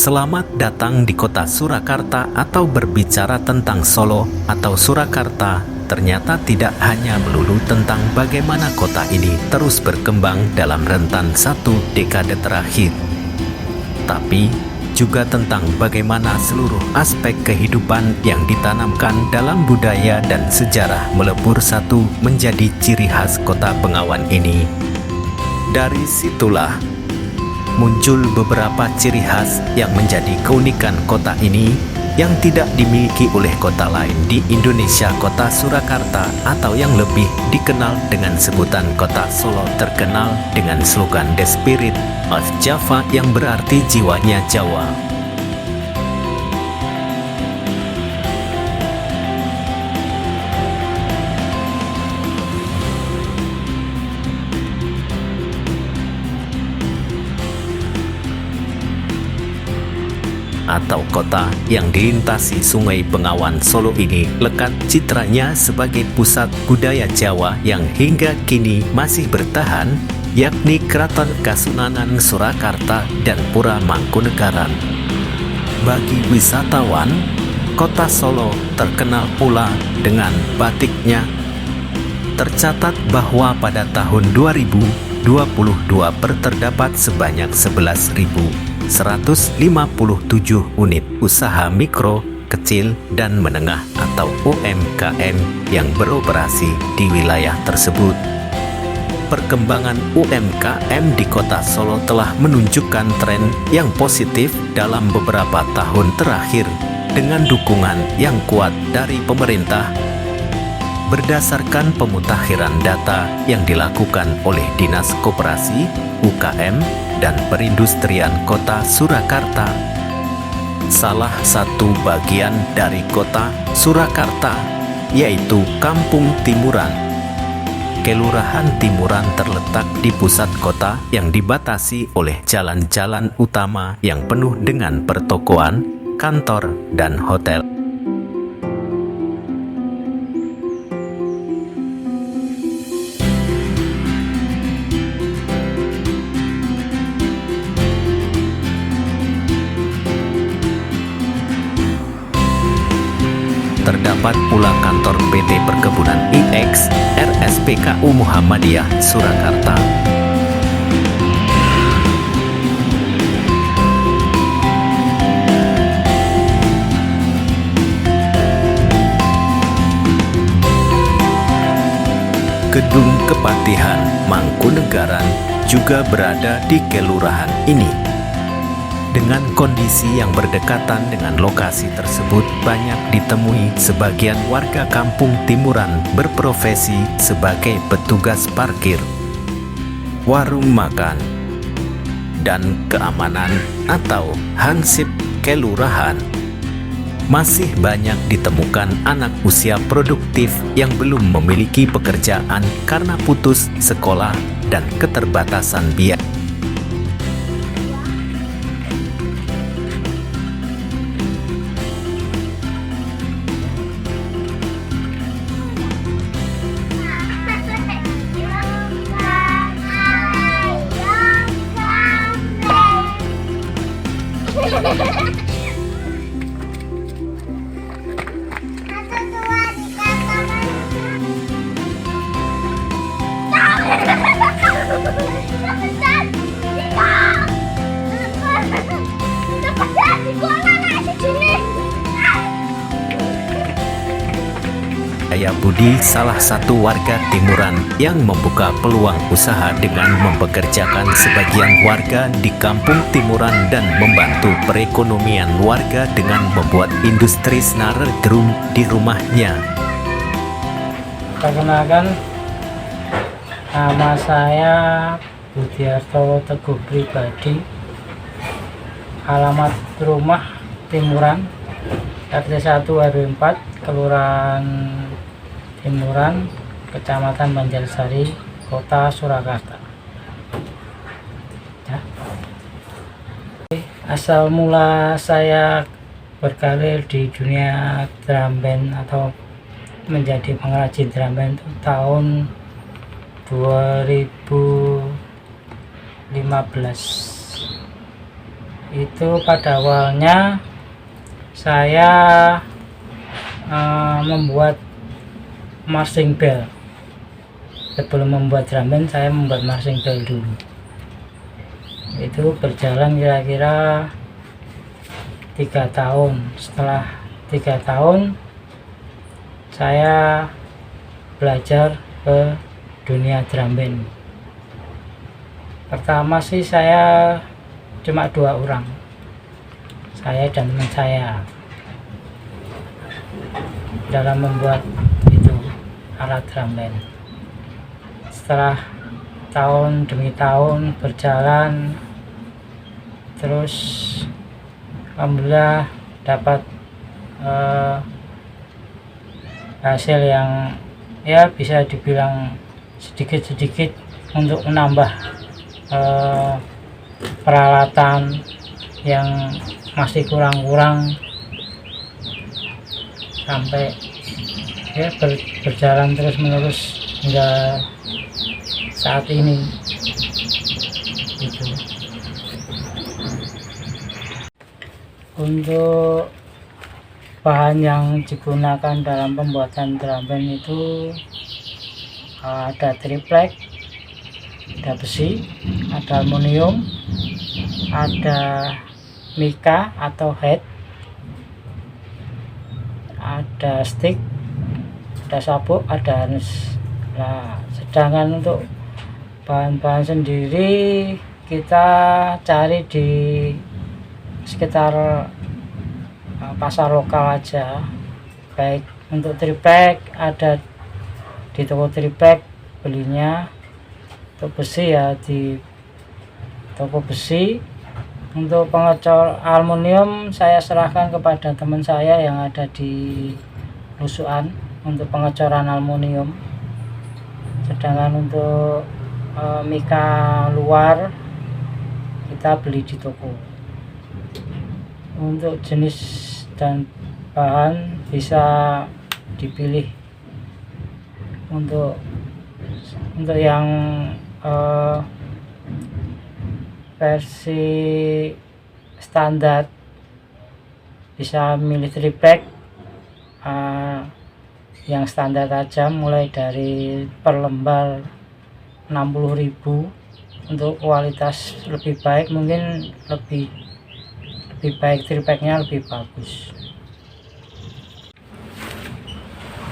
Selamat datang di kota Surakarta. Atau berbicara tentang Solo atau Surakarta, ternyata tidak hanya melulu tentang bagaimana kota ini terus berkembang dalam rentan satu dekade terakhir, tapi juga tentang bagaimana seluruh aspek kehidupan yang ditanamkan dalam budaya dan sejarah melebur satu menjadi ciri khas kota Bengawan ini. Dari situlah muncul beberapa ciri khas yang menjadi keunikan kota ini yang tidak dimiliki oleh kota lain di Indonesia. Kota Surakarta atau yang lebih dikenal dengan sebutan kota Solo terkenal dengan slogan The Spirit of Java yang berarti jiwanya Jawa. Atau kota yang dilintasi Sungai Bengawan Solo ini lekat citranya sebagai pusat budaya Jawa yang hingga kini masih bertahan, yakni Keraton Kasunanan Surakarta dan Pura Mangkunegaran. Bagi wisatawan, kota Solo terkenal pula dengan batiknya. Tercatat bahwa pada tahun 2022 terdapat sebanyak 11.157 unit usaha mikro, kecil, dan menengah atau UMKM yang beroperasi di wilayah tersebut. Perkembangan UMKM di kota Solo telah menunjukkan tren yang positif dalam beberapa tahun terakhir dengan dukungan yang kuat dari pemerintah. Berdasarkan pemutakhiran data yang dilakukan oleh Dinas Koperasi, UKM, dan Perindustrian Kota Surakarta, salah satu bagian dari kota Surakarta yaitu Kampung Timuran. Kelurahan Timuran terletak di pusat kota yang dibatasi oleh jalan-jalan utama yang penuh dengan pertokoan, kantor, dan hotel. Terdapat pula kantor PT Perkebunan IX RSPKU Muhammadiyah Surakarta. Gedung Kepatihan Mangkunegaran juga berada di kelurahan ini. Dengan kondisi yang berdekatan dengan lokasi tersebut, banyak ditemui sebagian warga Kampung Timuran berprofesi sebagai petugas parkir, warung makan, dan keamanan atau hansip kelurahan. Masih banyak ditemukan anak usia produktif yang belum memiliki pekerjaan karena putus sekolah dan keterbatasan biaya. Saya Budi, salah satu warga Timuran yang membuka peluang usaha dengan mempekerjakan sebagian warga di Kampung Timuran dan membantu perekonomian warga dengan membuat industri senar drum di rumahnya. Perkenalkan, nama saya Budiarto Teguh Pribadi. Alamat rumah Timuran, RT 1 RW 4, Kelurahan Timuran, Kecamatan Banjarsari, Kota Surakarta. Ya. Asal mula saya berkarir di dunia drum band atau menjadi pengrajin drum band itu tahun 2015. Itu pada awalnya saya membuat marching bell. Sebelum membuat drum band, saya membuat marching bell dulu. Itu berjalan kira-kira 3 tahun. Setelah 3 tahun saya belajar ke dunia drum band. Pertama sih saya cuma 2 orang, saya dan teman saya, dalam membuat itu alat drum band. Setelah tahun demi tahun berjalan, terus alhamdulillah dapat hasil yang ya bisa dibilang sedikit-sedikit untuk menambah peralatan yang masih kurang-kurang, sampai ya berjalan terus menerus hingga saat ini gitu. Untuk bahan yang digunakan dalam pembuatan drum band itu ada triplek, ada besi, ada aluminium, ada mika atau head, ada stick, ada sabuk, ada harness. Nah, sedangkan untuk bahan-bahan sendiri kita cari di sekitar pasar lokal aja. Baik untuk triplek ada di toko triplek belinya, untuk besi ya di toko besi. Untuk pengecor aluminium saya serahkan kepada teman saya yang ada di Lusuan untuk pengecoran aluminium. Sedangkan untuk mika luar kita beli di toko. Untuk jenis dan bahan bisa dipilih. Untuk yang versi standar bisa milih triplek yang standar aja, mulai dari per lembar 60.000. Untuk kualitas lebih baik mungkin lebih baik tripleknya lebih bagus.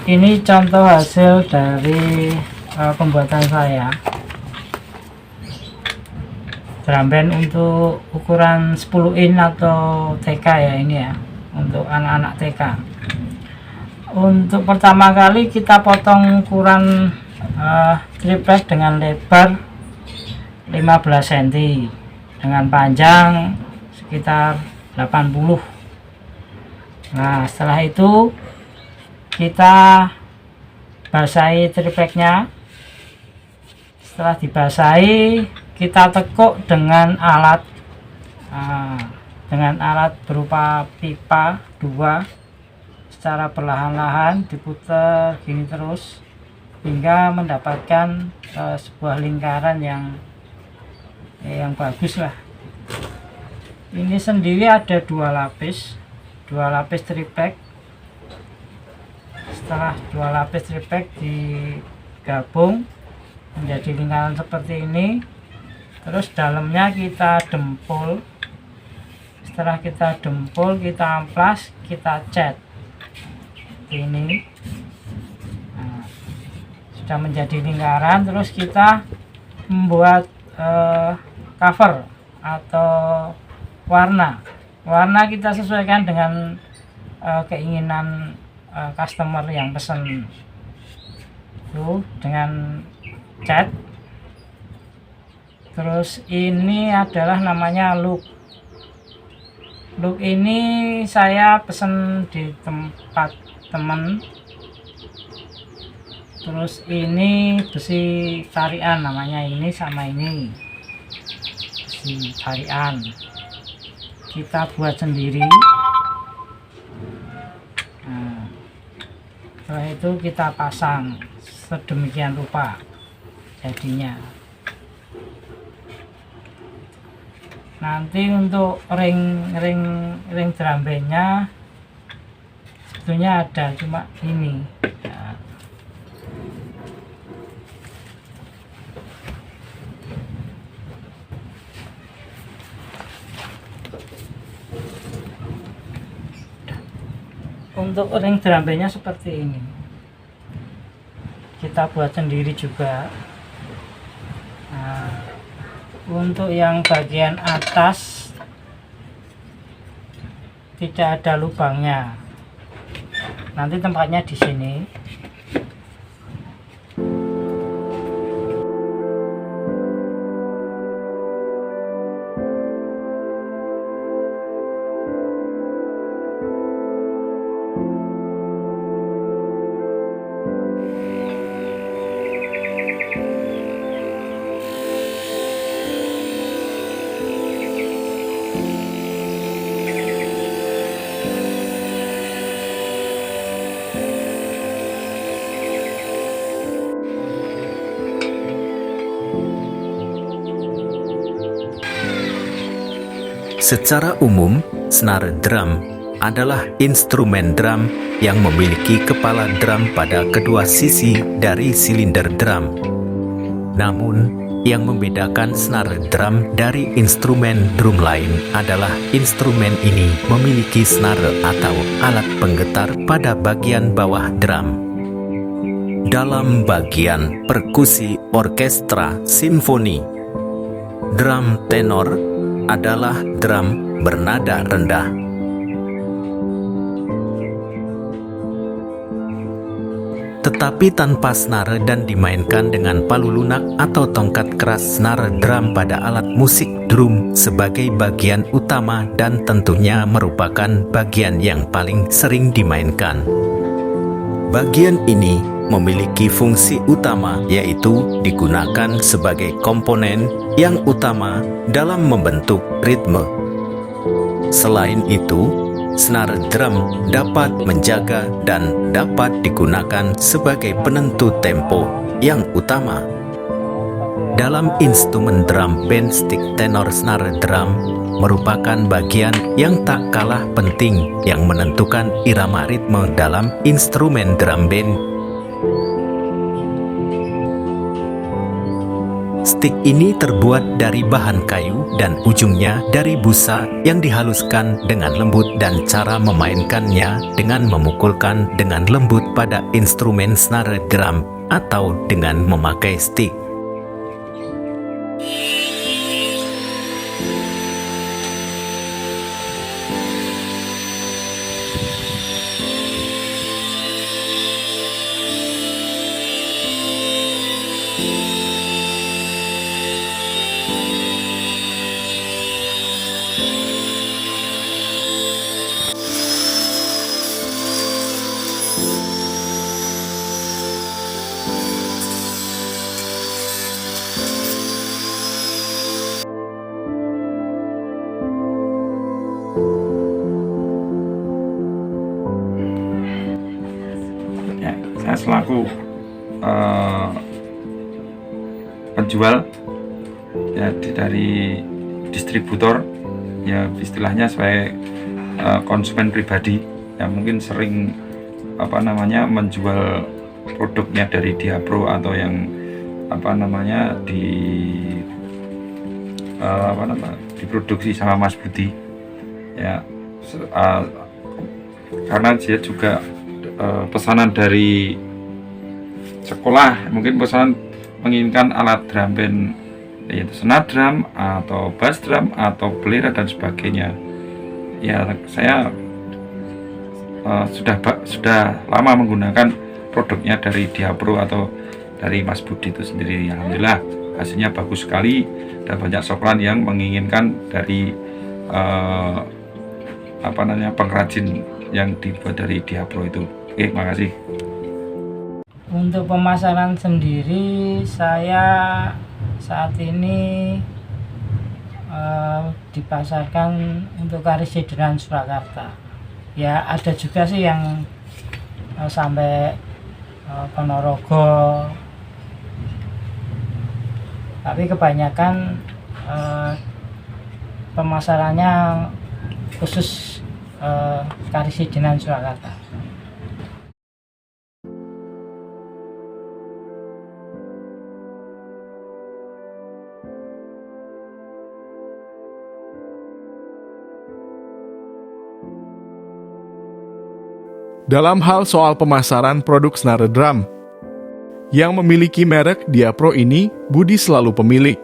Ini contoh hasil dari pembuatan saya. Drum band untuk ukuran 10 in atau TK ya, ini ya untuk anak-anak TK. Untuk pertama kali kita potong ukuran triplek dengan lebar 15 cm dengan panjang sekitar 80. Nah, setelah itu kita basahi tripleknya. Setelah dibasahi, kita tekuk dengan alat berupa pipa 2 secara perlahan-lahan, diputar gini terus hingga mendapatkan sebuah lingkaran yang bagus lah. Ini sendiri ada 2 lapis triplek. Setelah 2 lapis triplek digabung menjadi lingkaran seperti ini, terus dalamnya kita dempul. Setelah kita dempul, kita amplas, kita cat ini. Nah, sudah menjadi lingkaran, terus kita membuat cover atau warna kita sesuaikan dengan keinginan customer yang pesan tuh dengan cat. Terus ini adalah namanya look ini saya pesen di tempat teman. Terus ini besi tarian namanya, ini sama ini besi tarian kita buat sendiri. Nah, setelah itu kita pasang sedemikian rupa jadinya. Nanti untuk ring drum bandnya sebetulnya ada, cuma ini ya. Untuk ring drum bandnya seperti ini, kita buat sendiri juga. Nah, untuk yang bagian atas tidak ada lubangnya, nanti tempatnya di sini. Secara umum, snare drum adalah instrumen drum yang memiliki kepala drum pada kedua sisi dari silinder drum. Namun, yang membedakan snare drum dari instrumen drum lain adalah instrumen ini memiliki snare atau alat penggetar pada bagian bawah drum. Dalam bagian perkusi orkestra simfoni, drum tenor adalah drum bernada rendah. Tetapi tanpa snare dan dimainkan dengan palu lunak atau tongkat keras, snare drum pada alat musik drum sebagai bagian utama dan tentunya merupakan bagian yang paling sering dimainkan. Bagian ini memiliki fungsi utama, yaitu digunakan sebagai komponen yang utama dalam membentuk ritme. Selain itu, snare drum dapat menjaga dan dapat digunakan sebagai penentu tempo yang utama. Dalam instrumen drum band, stick tenor snare drum merupakan bagian yang tak kalah penting yang menentukan irama ritme dalam instrumen drum band. Stick ini terbuat dari bahan kayu dan ujungnya dari busa yang dihaluskan dengan lembut, dan cara memainkannya dengan memukulkan dengan lembut pada instrumen snare drum atau dengan memakai stick. Saya selaku penjual ya dari distributor, ya istilahnya sebagai konsumen pribadi yang mungkin sering menjual produknya dari Diapro atau yang diproduksi sama Mas Budi ya, karena dia juga pesanan dari sekolah, mungkin pesanan menginginkan alat drum band, yaitu snare drum atau bass drum atau belera dan sebagainya. Ya, saya sudah lama menggunakan produknya dari Diapro atau dari Mas Budi itu sendiri. Alhamdulillah hasilnya bagus sekali, dan banyak soklan yang menginginkan dari pengrajin yang dibuat dari Diapro itu. Oke, makasih. Untuk pemasaran sendiri, saya saat ini dipasarkan untuk Karesidenan Surakarta. Ya, ada juga sih yang sampai Ponorogo, tapi kebanyakan pemasarannya khusus Karisidenan Surakarta. Dalam hal soal pemasaran produk snare drum yang memiliki merek Diapro ini, Budi selalu pemilik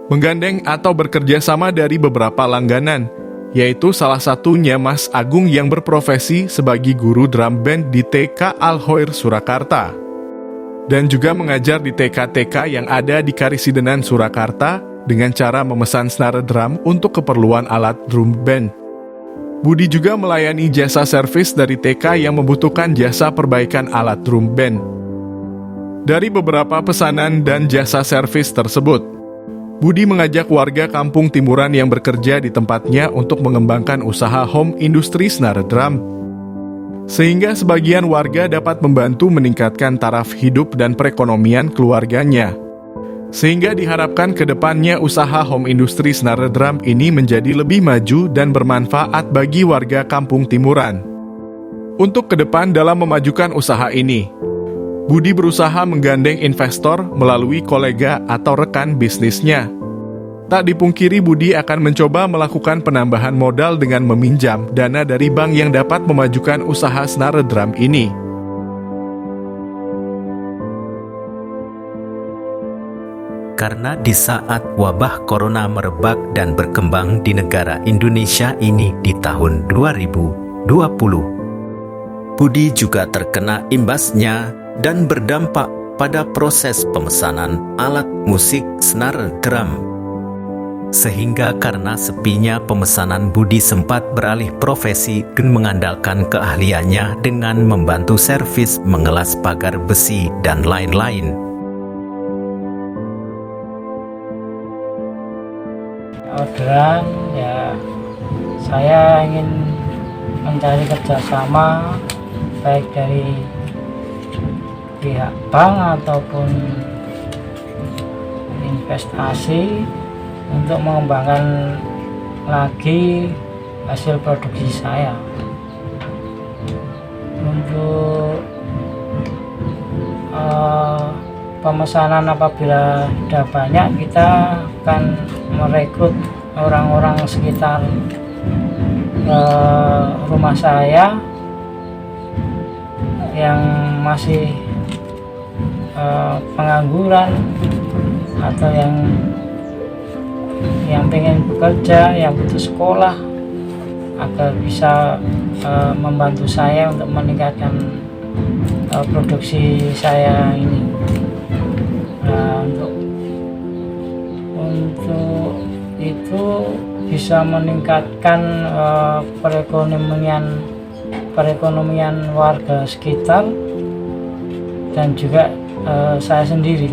menggandeng atau bekerja sama dari beberapa langganan, yaitu salah satunya Mas Agung yang berprofesi sebagai guru drum band di TK Al-Hoir Surakarta dan juga mengajar di TK-TK yang ada di Karisidenan Surakarta dengan cara memesan snare drum untuk keperluan alat drum band. Budi juga melayani jasa servis dari TK yang membutuhkan jasa perbaikan alat drum band. Dari beberapa pesanan dan jasa servis tersebut, Budi mengajak warga Kampung Timuran yang bekerja di tempatnya untuk mengembangkan usaha home industri snare drum, sehingga sebagian warga dapat membantu meningkatkan taraf hidup dan perekonomian keluarganya. Sehingga diharapkan ke depannya usaha home industri snare drum ini menjadi lebih maju dan bermanfaat bagi warga Kampung Timuran. Untuk ke depan dalam memajukan usaha ini, Budi berusaha menggandeng investor melalui kolega atau rekan bisnisnya. Tak dipungkiri Budi akan mencoba melakukan penambahan modal dengan meminjam dana dari bank yang dapat memajukan usaha snare drum ini. Karena di saat wabah corona merebak dan berkembang di negara Indonesia ini di tahun 2020, Budi juga terkena imbasnya dan berdampak pada proses pemesanan alat musik snare drum. Sehingga karena sepinya pemesanan, Budi sempat beralih profesi dan mengandalkan keahliannya dengan membantu servis mengelas pagar besi dan lain-lain. Orderan ya, saya ingin mencari kerjasama baik dari pihak bank ataupun investasi untuk mengembangkan lagi hasil produksi saya. Untuk pemesanan apabila sudah banyak, kita akan merekrut orang-orang sekitar rumah saya yang masih pengangguran atau yang pengen bekerja, yang butuh sekolah, agar bisa membantu saya untuk meningkatkan produksi saya ini. Nah, untuk itu bisa meningkatkan perekonomian warga sekitar dan juga saya sendiri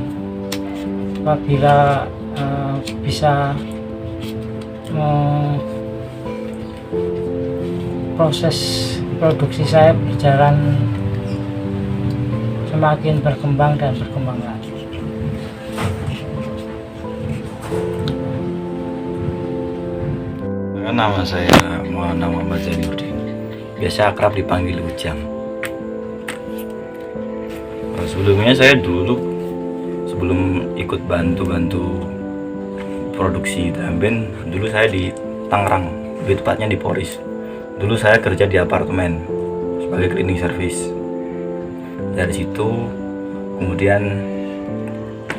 apabila bisa proses produksi saya berjalan semakin berkembang dan berkembang lagi. Nama saya Muhammad Zainuddin, biasa akrab dipanggil Ujang. Sebelumnya saya dulu sebelum ikut bantu produksi drum band, dulu saya di Tangerang, lebih tepatnya di Poris. Dulu saya kerja di apartemen sebagai cleaning service. Dari situ kemudian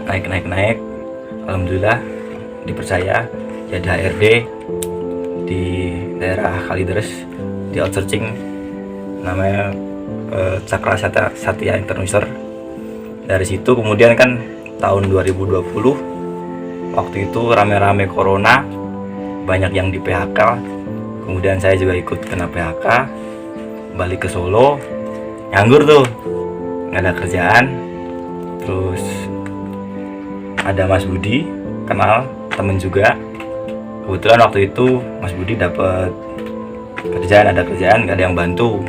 naik, alhamdulillah dipercaya jadi HRD di daerah Kalideres, di outsourcing namanya Cakra Satya Internuser. Dari situ kemudian kan tahun 2020 waktu itu rame-rame corona, banyak yang di PHK, kemudian saya juga ikut kena PHK, balik ke Solo, nganggur tuh, nggak ada kerjaan. Terus ada Mas Budi, kenal temen juga. Kebetulan waktu itu Mas Budi dapat kerjaan, nggak ada yang bantu.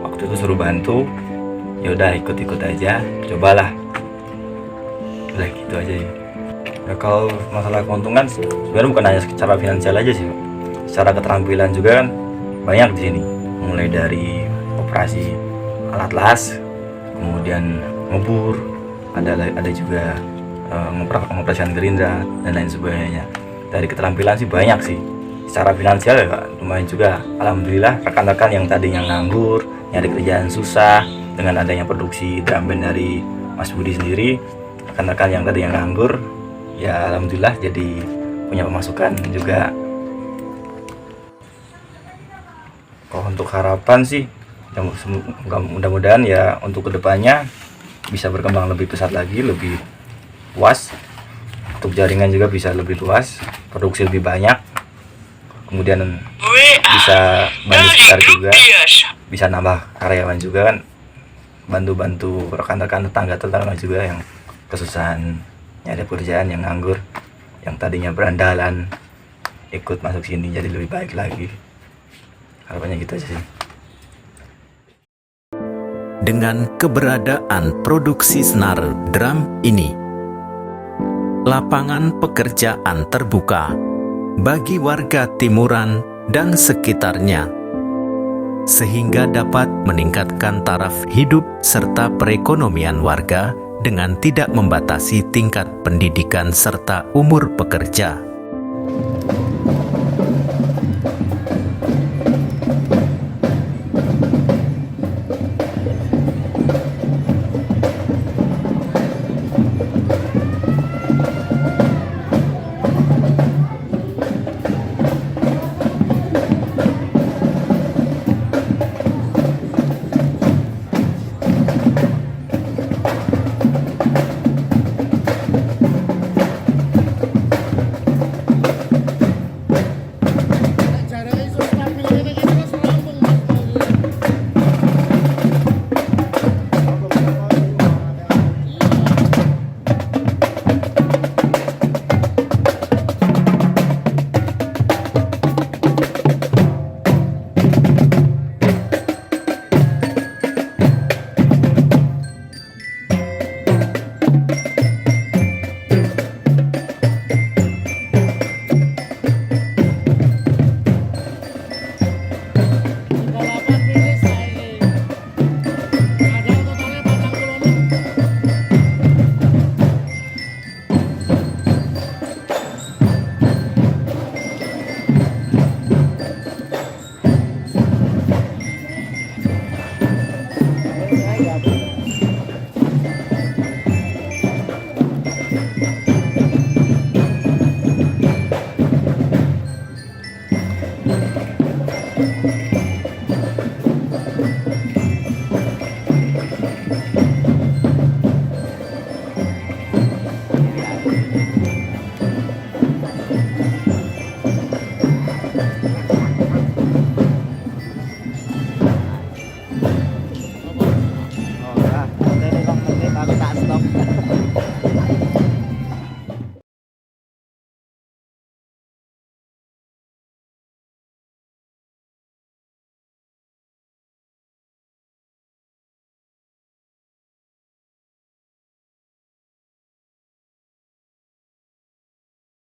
Waktu itu suruh bantu, ya udah ikut aja, cobalah. Udah gitu aja ya. Ya kalau masalah keuntungan sebenarnya bukan hanya secara finansial aja sih, Pak. Secara keterampilan juga kan banyak di sini. Mulai dari operasi alat las, kemudian ngebur, ada juga mengoperasikan gerindra dan lain sebagainya. Dari keterampilan sih banyak sih. Secara finansial ya Pak, lumayan juga. Alhamdulillah rekan-rekan yang tadinya nganggur, nyari kerjaan susah, dengan adanya produksi drum band dari Mas Budi sendiri, rekan-rekan yang tadi yang nganggur ya alhamdulillah jadi punya pemasukan juga. Kalau untuk harapan sih ya mudah-mudahan ya untuk kedepannya bisa berkembang lebih pesat lagi, lebih luas. Untuk jaringan juga bisa lebih luas, produksi lebih banyak, kemudian bisa bantu sekitar juga, bisa nambah karyawan juga kan, bantu-bantu rekan-rekan tetangga juga yang kesusahan nyari pekerjaan, yang nganggur, yang tadinya berandalan ikut masuk sini jadi lebih baik lagi. Harapannya gitu aja sih. Dengan keberadaan produksi senar drum ini, lapangan pekerjaan terbuka bagi warga Timuran dan sekitarnya, sehingga dapat meningkatkan taraf hidup serta perekonomian warga dengan tidak membatasi tingkat pendidikan serta umur pekerja.